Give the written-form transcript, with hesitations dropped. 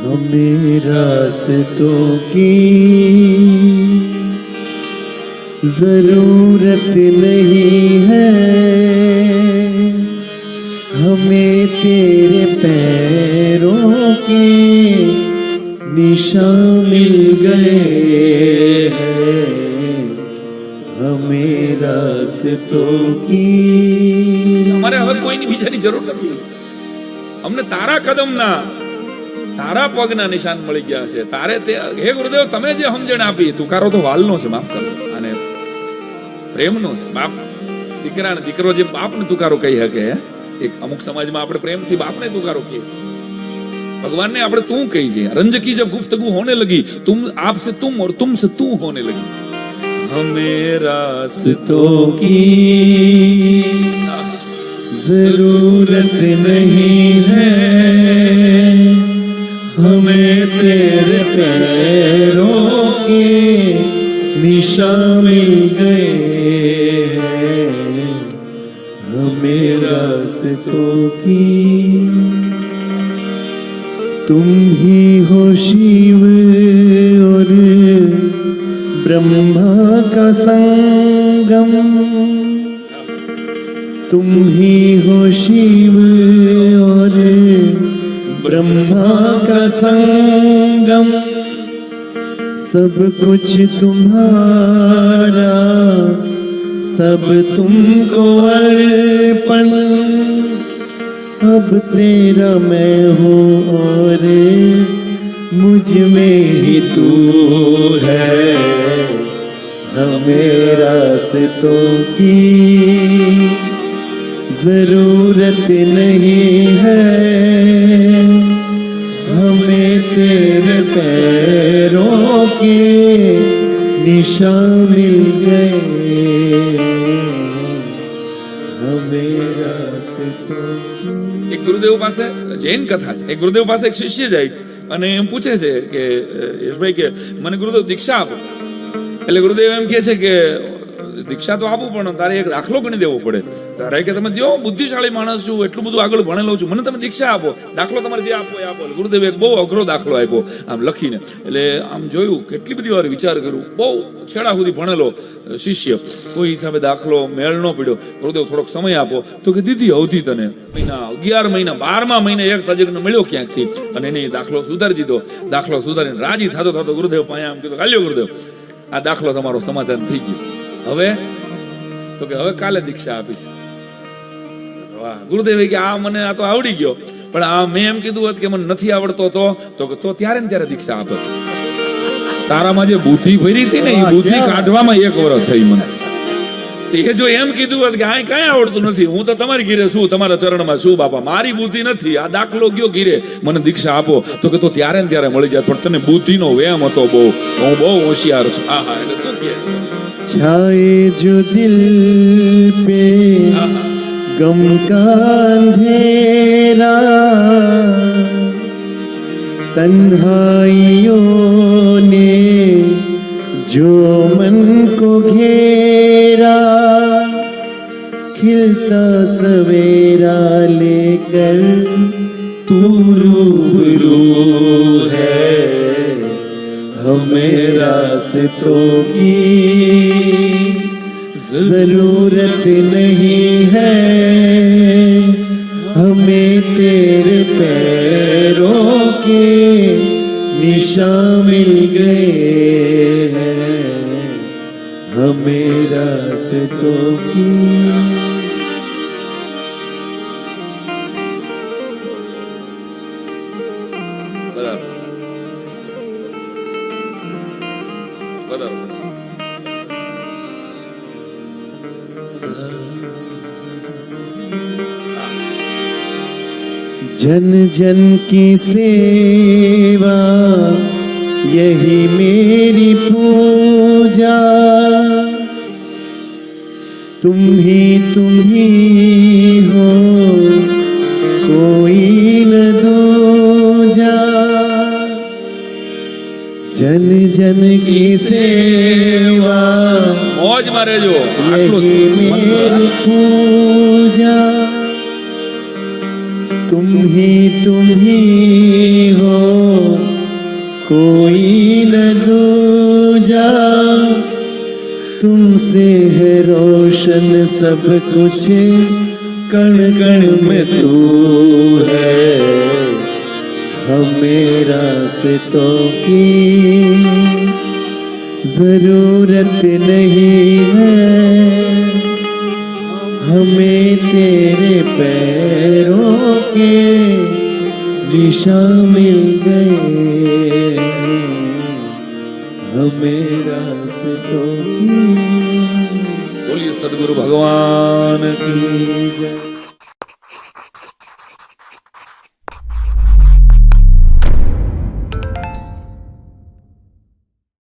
हमें रास्तों की जरूरत नहीं है, हमें तेरे पैरों के निशान मिल गए हैं, हमें रास्तों की। हमारे હવે કોઈની બીજાની જરૂર નથી. અમને તારા કદમના તારા પગના નિશાન મળી ગયા છે. તારે તે હે ગુરુદેવ તમે જે સમજણ આપી, તુકારો તો વાલનો છે, માફ કરો, અને પ્રેમનો છે. બાપ દીકરાને દીકરો જેમ બાપને તુકારો કહી શકે, એક અમુક સમાજમાં આપણે પ્રેમથી બાપને તુકારો કહીએ છીએ, ભગવાનને આપણે તું કહી છીએ. रंज की जब गुफ्तगू होने लगी, तुम आपसे तुम और तुमसे तू होने लगी. हमें रास्तों की जरूरत नहीं है, हमें तेरे पैरों के निशान मिल गए हैं, हमें रास्तों की। तुम ही हो शिव और ब्रह्मा का संगम, तुम ही हो शिव और ब्रह्मा का संगम, सब कुछ तुम्हारा, सब तुमको अर्पण, अब तेरा मैं हूँ और मुझ में ही तू है, हमें रास्तों की जरूरत नहीं है, हमें तेरे पैरों के निशान मिल गए, हमें रास्तों की। એક ગુરુદેવ પાસે જૈન કથા છે. એક ગુરુદેવ પાસે એક શિષ્ય જાય છે અને એમ પૂછે છે કે યશભાઈ કે મને ગુરુદેવ દીક્ષા આપો. એટલે ગુરુદેવ એમ કહે છે કે દીક્ષા તો આપું પણ તારે એક દાખલો ગણી દેવો પડે. તારે કે તમે દો, બુદ્ધિશાળી માણસ છું, એટલું બધું આગળ ભણેલો છું, મને તમે દીક્ષા આપો, દાખલો તમારે જે આપો એ આપો. ગુરુદેવે એક બહુ અઘરો દાખલો આપ્યો આમ લખીને. એટલે આમ જોયું, કેટલી બધી વાર વિચાર કર્યું, બહુ છેડા સુધી ભણેલો શિષ્ય, કોઈ હિસાબે દાખલો મેળ ન પડ્યો. ગુરુદેવ થોડોક સમય આપો. તો કે દીધી અવધિ તને મહિના 11 મહિના 12મા મહિને એક તજજ્ઞ મળ્યો ક્યાંકથી અને એને દાખલો સુધારી દીધો. દાખલો સુધારીને રાજી થતો થતો ગુરુદેવ પાસે આમ કીધું, હાલ્યો ગુરુદેવ, આ દાખલો તમારો સમાધાન થઈ ગયો. હવે તો કે હવે કાલે દીક્ષા આપીશ. વાહ, ગુરુદેવે કે આ મને આ તો આવડી ગયો, પણ આ મેં એમ કીધું હોત કે મને નથી આવડતો તો ત્યારે ને ત્યારે દીક્ષા આપત. તારામાં જે બુદ્ધિ ભરી હતી ને એ બુદ્ધિ કાઢવામાં 1 વર્ષ થઈ મને. એ જો એમ કીધું હોત કે આ કાંઈ આવડતું નથી, હું તો તમારી ઘીરે છું, તમારા ચરણમાં છું બાપા, મારી બુદ્ધિ નથી, આ દાખલો ગયો ઘીરે, મને દીક્ષા આપો, તો કે તો ત્યારે ને ત્યારે મળી જાય. પણ તને બુદ્ધિનો વેમ હતો બહુ, હું બહુ હોશિયાર છું. હા હા, એટલે શું કહે छाए जो दिल पे गम का अंधेरा, तन्हाइयों ने जो मन को घेरा, खिलता सवेरा लेकर तू रूबरू है, हमें रास्तों की जरूरत नहीं है, हमें तेरे पैरों के निशान मिल गए हैं, हमें रास्तों की। जन जन की सेवा यही मेरी पूजा, तुम ही हो कोई न दूजा, जन जन की सेवा मौज में रहजो, यही मेरी पूजा, तुम ही हो कोई न दूजा, तुमसे है रोशन सब कुछ, कण कण में तू है, हमें रास्तों की जरूरत नहीं है, हमें तेरे पैरों के निशान मिल गए, हमें रास्तों की बोलिए सदगुरु भगवान की जय।